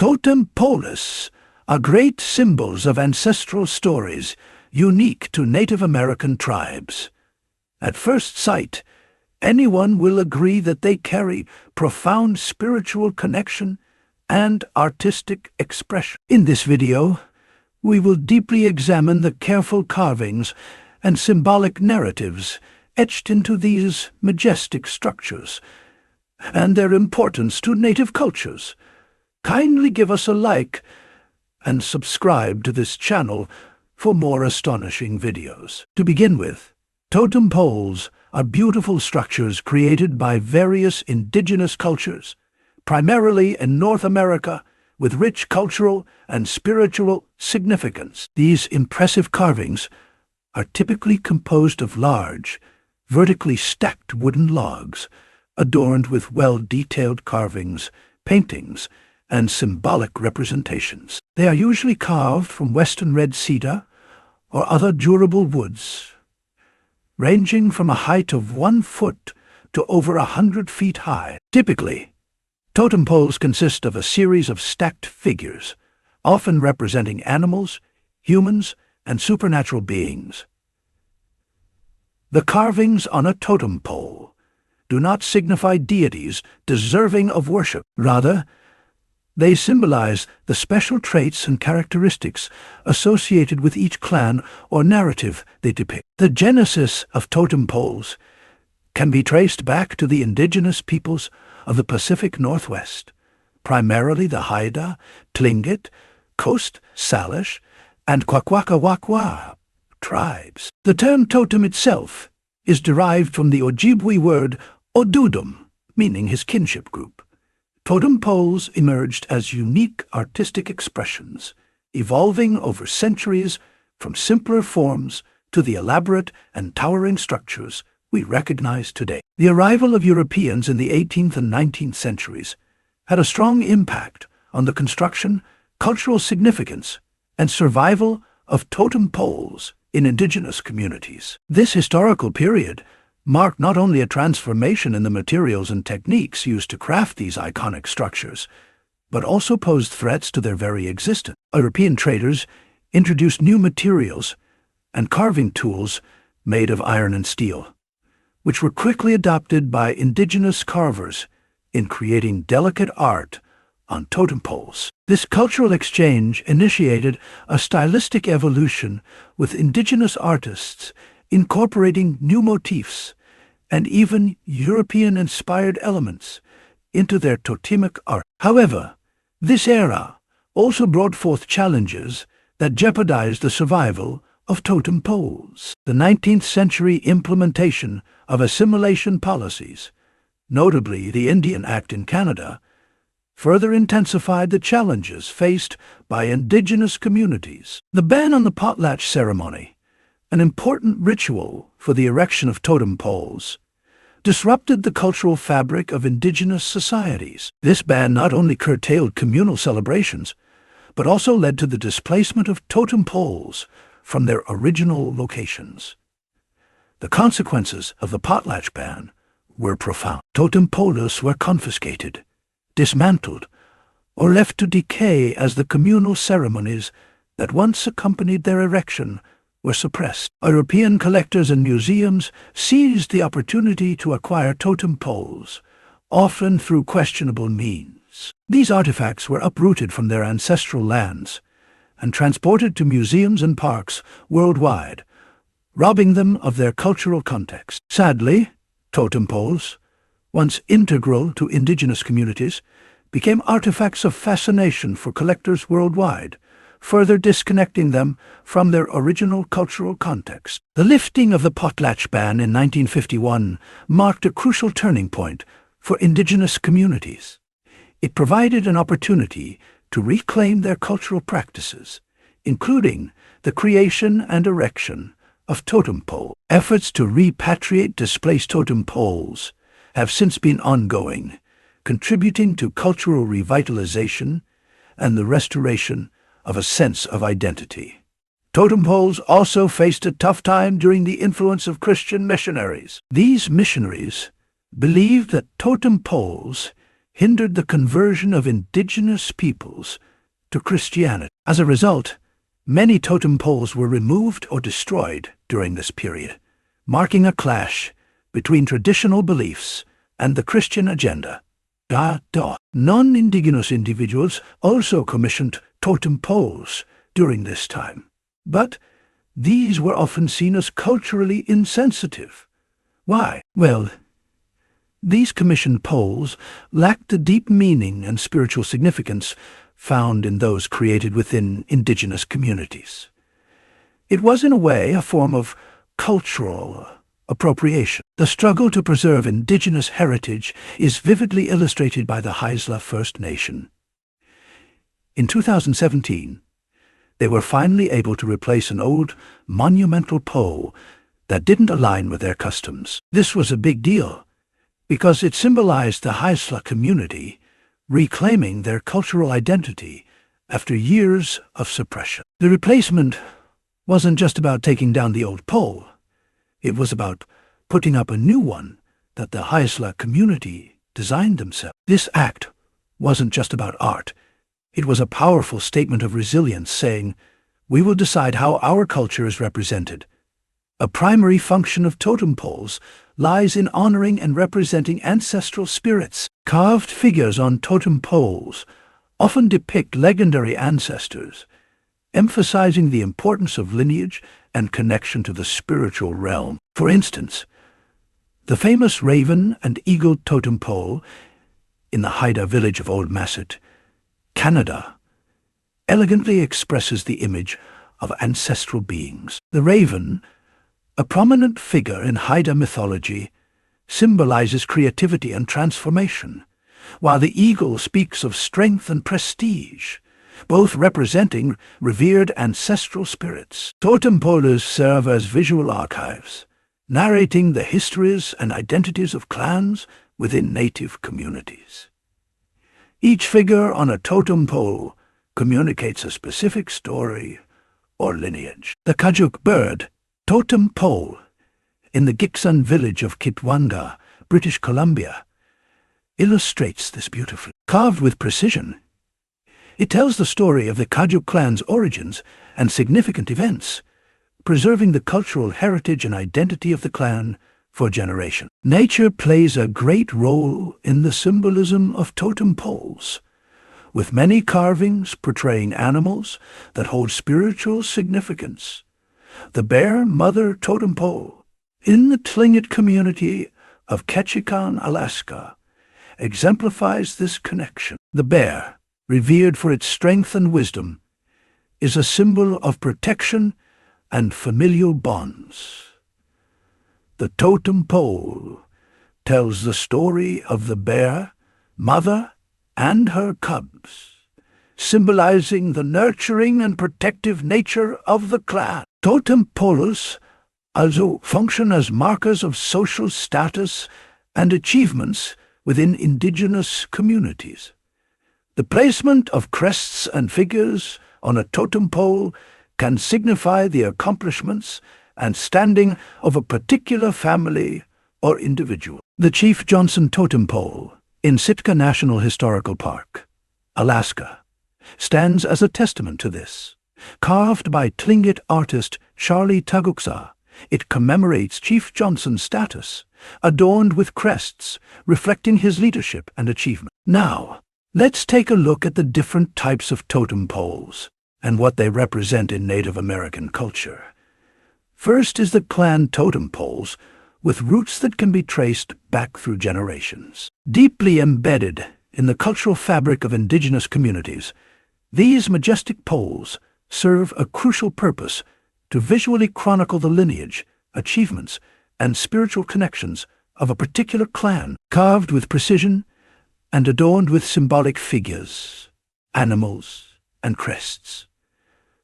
Totem poles are great symbols of ancestral stories unique to Native American tribes. At first sight, anyone will agree that they carry profound spiritual connection and artistic expression. In this video, we will deeply examine the careful carvings and symbolic narratives etched into these majestic structures and their importance to native cultures. Kindly give us a like and subscribe to this channel for more astonishing videos. To begin with, totem poles are beautiful structures created by various indigenous cultures, primarily in North America, with rich cultural and spiritual significance. These impressive carvings are typically composed of large, vertically stacked wooden logs, adorned with well-detailed carvings, paintings, and symbolic representations. They are usually carved from western red cedar or other durable woods, ranging from a height of 1 foot to over 100 feet high. Typically, totem poles consist of a series of stacked figures, often representing animals, humans, and supernatural beings. The carvings on a totem pole do not signify deities deserving of worship. Rather, they symbolize the special traits and characteristics associated with each clan or narrative they depict. The genesis of totem poles can be traced back to the indigenous peoples of the Pacific Northwest, primarily the Haida, Tlingit, Coast Salish, and Kwakwaka'wakwa tribes. The term totem itself is derived from the Ojibwe word odudum, meaning his kinship group. Totem poles emerged as unique artistic expressions, evolving over centuries from simpler forms to the elaborate and towering structures we recognize today. The arrival of Europeans in the 18th and 19th centuries had a strong impact on the construction, cultural significance, and survival of totem poles in indigenous communities. This historical period marked not only a transformation in the materials and techniques used to craft these iconic structures, but also posed threats to their very existence. European traders introduced new materials and carving tools made of iron and steel, which were quickly adopted by indigenous carvers in creating delicate art on totem poles. This cultural exchange initiated a stylistic evolution, with indigenous artists incorporating new motifs and even European-inspired elements into their totemic art. However, this era also brought forth challenges that jeopardized the survival of totem poles. The 19th century implementation of assimilation policies, notably the Indian Act in Canada, further intensified the challenges faced by indigenous communities. The ban on the potlatch ceremony, an important ritual for the erection of totem poles, disrupted the cultural fabric of indigenous societies. This ban not only curtailed communal celebrations, but also led to the displacement of totem poles from their original locations. The consequences of the potlatch ban were profound. Totem poles were confiscated, dismantled, or left to decay as the communal ceremonies that once accompanied their erection were suppressed. European collectors and museums seized the opportunity to acquire totem poles, often through questionable means. These artifacts were uprooted from their ancestral lands and transported to museums and parks worldwide, robbing them of their cultural context. Sadly, totem poles, once integral to indigenous communities, became artifacts of fascination for collectors worldwide, further disconnecting them from their original cultural context. The lifting of the potlatch ban in 1951 marked a crucial turning point for indigenous communities. It provided an opportunity to reclaim their cultural practices, including the creation and erection of totem poles. Efforts to repatriate displaced totem poles have since been ongoing, contributing to cultural revitalization and the restoration of a sense of identity. Totem poles also faced a tough time during the influence of Christian missionaries. These missionaries believed that totem poles hindered the conversion of indigenous peoples to Christianity. As a result, many totem poles were removed or destroyed during this period, marking a clash between traditional beliefs and the Christian agenda. Non-indigenous individuals also commissioned totem poles during this time, but these were often seen as culturally insensitive. Why? Well, these commissioned poles lacked the deep meaning and spiritual significance found in those created within indigenous communities. It was, in a way, a form of cultural appropriation. The struggle to preserve indigenous heritage is vividly illustrated by the Haisla First Nation. In 2017, they were finally able to replace an old monumental pole that didn't align with their customs. This was a big deal because it symbolized the Haisla community reclaiming their cultural identity after years of suppression. The replacement wasn't just about taking down the old pole. It was about putting up a new one that the Haisla community designed themselves. This act wasn't just about art. It was a powerful statement of resilience saying, "We will decide how our culture is represented." A primary function of totem poles lies in honoring and representing ancestral spirits. Carved figures on totem poles often depict legendary ancestors, emphasizing the importance of lineage and connection to the spiritual realm. For instance, the famous raven and eagle totem pole in the Haida village of Old Masset, Canada, elegantly expresses the image of ancestral beings. The raven, a prominent figure in Haida mythology, symbolizes creativity and transformation, while the eagle speaks of strength and prestige, both representing revered ancestral spirits. Totem poles serve as visual archives, narrating the histories and identities of clans within native communities. Each figure on a totem pole communicates a specific story or lineage. The Kajuk bird totem pole in the Giksan village of Kitwanga, British Columbia, illustrates this beautifully. Carved with precision, it tells the story of the Kajuk clan's origins and significant events, preserving the cultural heritage and identity of the clan for generations. Nature plays a great role in the symbolism of totem poles, with many carvings portraying animals that hold spiritual significance. The Bear Mother totem pole in the Tlingit community of Ketchikan, Alaska, exemplifies this connection. The bear, revered for its strength and wisdom, is a symbol of protection and familial bonds. The totem pole tells the story of the bear, mother, and her cubs, symbolizing the nurturing and protective nature of the clan. Totem poles also function as markers of social status and achievements within indigenous communities. The placement of crests and figures on a totem pole can signify the accomplishments and standing of a particular family or individual. The Chief Johnson totem pole in Sitka National Historical Park, Alaska, stands as a testament to this. Carved by Tlingit artist Charlie Taguksa, it commemorates Chief Johnson's status, adorned with crests reflecting his leadership and achievement. Now, let's take a look at the different types of totem poles and what they represent in Native American culture. First is the clan totem poles, with roots that can be traced back through generations. Deeply embedded in the cultural fabric of indigenous communities, these majestic poles serve a crucial purpose to visually chronicle the lineage, achievements, and spiritual connections of a particular clan. Carved with precision and adorned with symbolic figures, animals, and crests,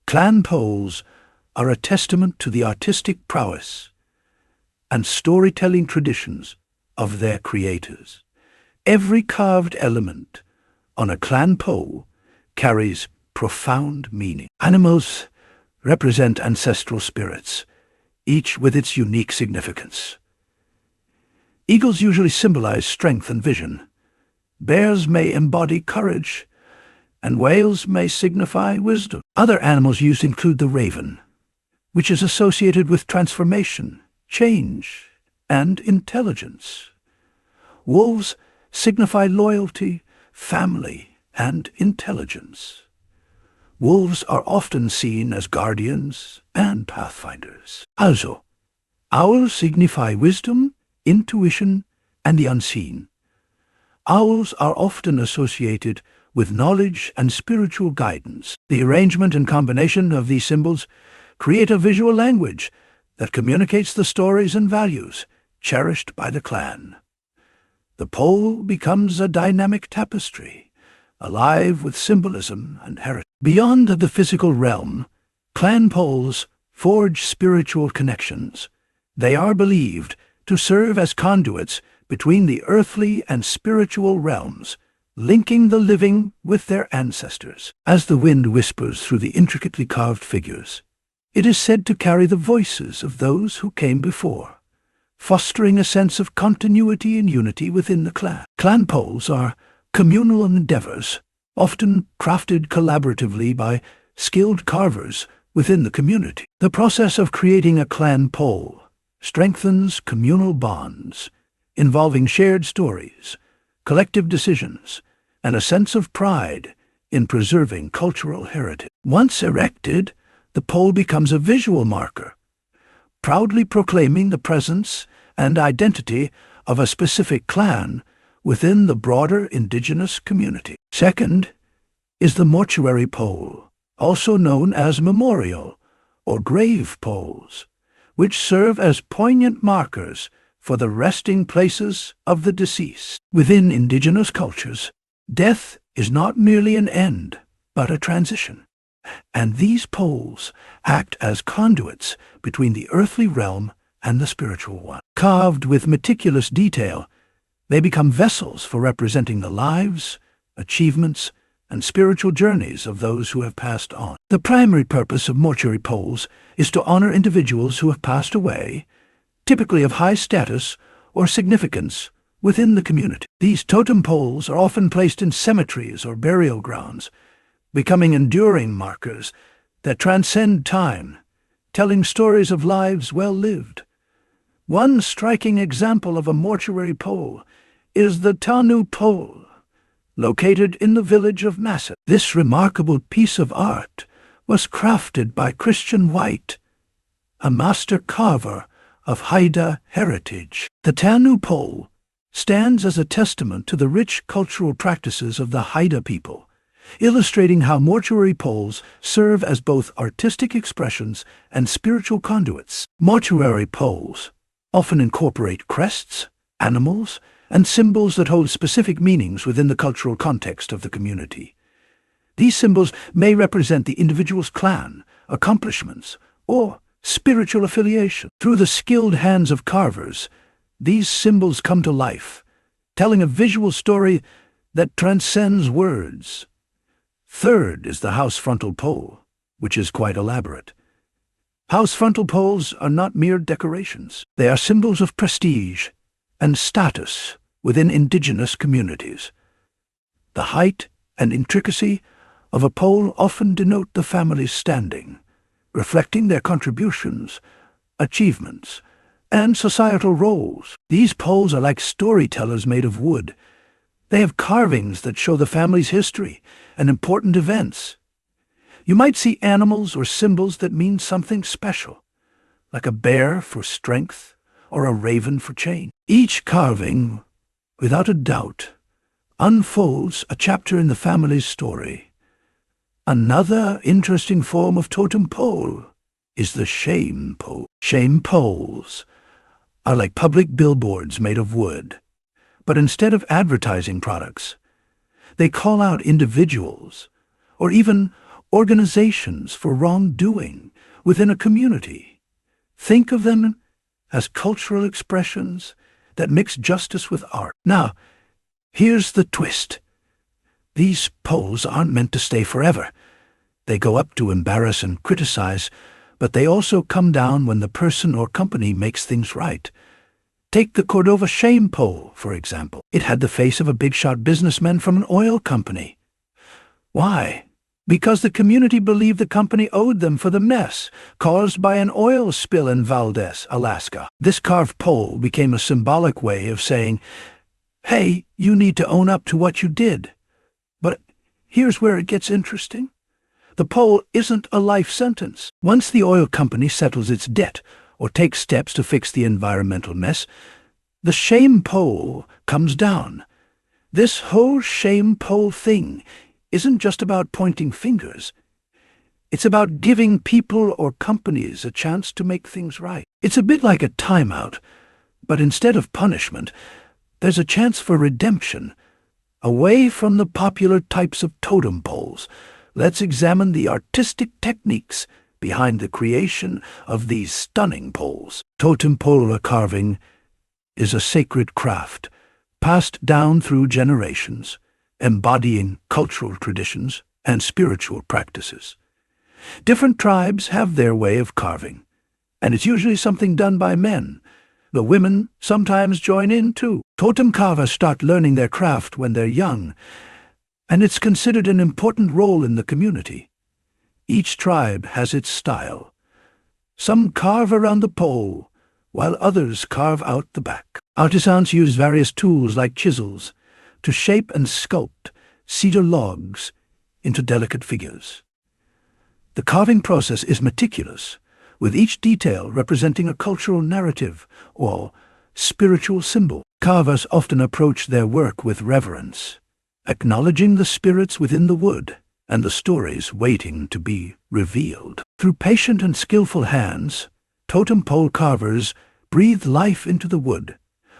clan poles are a testament to the artistic prowess and storytelling traditions of their creators. Every carved element on a clan pole carries profound meaning. Animals represent ancestral spirits, each with its unique significance. Eagles usually symbolize strength and vision, Bears may embody courage, and whales may signify wisdom. Other animals used include the raven, which is associated with transformation, change, and intelligence. Wolves signify loyalty, family, and intelligence. Wolves are often seen as guardians and pathfinders. Also, owls signify wisdom, intuition, and the unseen. Owls are often associated with knowledge and spiritual guidance. The arrangement and combination of these symbols create a visual language that communicates the stories and values cherished by the clan. The pole becomes a dynamic tapestry, alive with symbolism and heritage. Beyond the physical realm, clan poles forge spiritual connections. They are believed to serve as conduits between the earthly and spiritual realms, linking the living with their ancestors. As the wind whispers through the intricately carved figures, it is said to carry the voices of those who came before, fostering a sense of continuity and unity within the clan. Clan poles are communal endeavors, often crafted collaboratively by skilled carvers within the community. The process of creating a clan pole strengthens communal bonds, involving shared stories, collective decisions, and a sense of pride in preserving cultural heritage. Once erected, the pole becomes a visual marker, proudly proclaiming the presence and identity of a specific clan within the broader Indigenous community. Second is the mortuary pole, also known as memorial or grave poles, which serve as poignant markers for the resting places of the deceased. Within Indigenous cultures, death is not merely an end, but a transition, and these poles act as conduits between the earthly realm and the spiritual one. Carved with meticulous detail, they become vessels for representing the lives, achievements, and spiritual journeys of those who have passed on. The primary purpose of mortuary poles is to honor individuals who have passed away, typically of high status or significance within the community. These totem poles are often placed in cemeteries or burial grounds, becoming enduring markers that transcend time, telling stories of lives well lived. One striking example of a mortuary pole is the Tanu pole, located in the village of Massa. This remarkable piece of art was crafted by Christian White, a master carver of Haida heritage. The Tanu pole stands as a testament to the rich cultural practices of the Haida people, illustrating how mortuary poles serve as both artistic expressions and spiritual conduits. Mortuary poles often incorporate crests, animals, and symbols that hold specific meanings within the cultural context of the community. These symbols may represent the individual's clan, accomplishments, or spiritual affiliation. Through the skilled hands of carvers, these symbols come to life, telling a visual story that transcends words. Third is the house frontal pole, which is quite elaborate. House frontal poles are not mere decorations. They are symbols of prestige and status within Indigenous communities. The height and intricacy of a pole often denote the family's standing, reflecting their contributions, achievements, and societal roles. These poles are like storytellers made of wood. They have carvings that show the family's history and important events. You might see animals or symbols that mean something special, like a bear for strength or a raven for change. Each carving, without a doubt, unfolds a chapter in the family's story. Another interesting form of totem pole is the shame pole. Shame poles are like public billboards made of wood, but instead of advertising products, they call out individuals or even organizations for wrongdoing within a community. Think of them as cultural expressions that mix justice with art. Now, here's the twist. These poles aren't meant to stay forever. They go up to embarrass and criticize, but they also come down when the person or company makes things right. Take the Cordova shame pole, for example. It had the face of a big-shot businessman from an oil company. Why? Because the community believed the company owed them for the mess caused by an oil spill in Valdez, Alaska. This carved pole became a symbolic way of saying, hey, you need to own up to what you did. But here's where it gets interesting. The pole isn't a life sentence. Once the oil company settles its debt or takes steps to fix the environmental mess, the shame pole comes down. This whole shame pole thing isn't just about pointing fingers. It's about giving people or companies a chance to make things right. It's a bit like a timeout, but instead of punishment, there's a chance for redemption. Away from the popular types of totem poles, let's examine the artistic techniques behind the creation of these stunning poles. Totem pole carving is a sacred craft, passed down through generations, embodying cultural traditions and spiritual practices. Different tribes have their way of carving, and it's usually something done by men. The women sometimes join in too. Totem carvers start learning their craft when they're young, and it's considered an important role in the community. Each tribe has its style. Some carve around the pole, while others carve out the back. Artisans use various tools like chisels to shape and sculpt cedar logs into delicate figures. The carving process is meticulous, with each detail representing a cultural narrative or spiritual symbol. Carvers often approach their work with reverence, acknowledging the spirits within the wood and the stories waiting to be revealed. Through patient and skillful hands, totem pole carvers breathe life into the wood,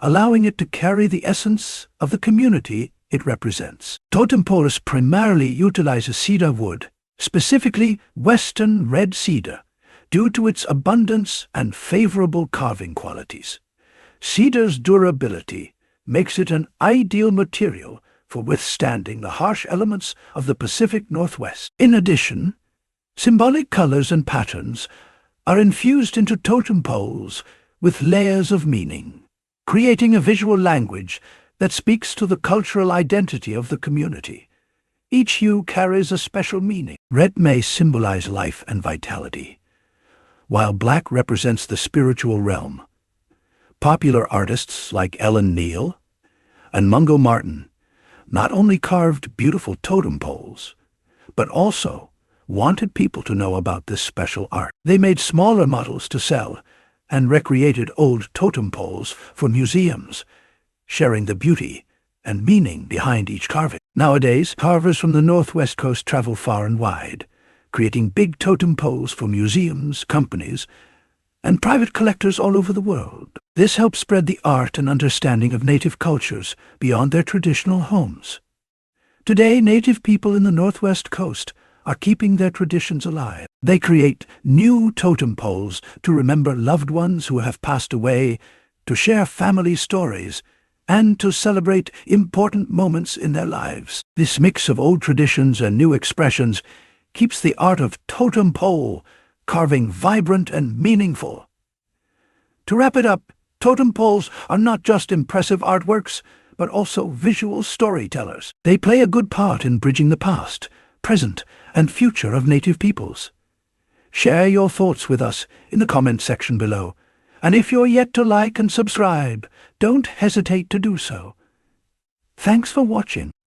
allowing it to carry the essence of the community it represents. Totem poles primarily utilize cedar wood, specifically western red cedar, due to its abundance and favorable carving qualities. Cedar's durability makes it an ideal material for withstanding the harsh elements of the Pacific Northwest. In addition, symbolic colors and patterns are infused into totem poles with layers of meaning, creating a visual language that speaks to the cultural identity of the community. Each hue carries a special meaning. Red may symbolize life and vitality, while black represents the spiritual realm. Popular artists like Ellen Neal and Mungo Martin not only carved beautiful totem poles, but also wanted people to know about this special art. They made smaller models to sell and recreated old totem poles for museums, sharing the beauty and meaning behind each carving. Nowadays, carvers from the Northwest Coast travel far and wide, creating big totem poles for museums, companies, and private collectors all over the world. This helps spread the art and understanding of native cultures beyond their traditional homes. Today, native people in the Northwest Coast are keeping their traditions alive. They create new totem poles to remember loved ones who have passed away, to share family stories, and to celebrate important moments in their lives. This mix of old traditions and new expressions keeps the art of totem pole carving vibrant and meaningful. To wrap it up, totem poles are not just impressive artworks, but also visual storytellers. They play a good part in bridging the past, present, and future of native peoples. Share your thoughts with us in the comment section below, and if you're yet to like and subscribe, don't hesitate to do so. Thanks for watching.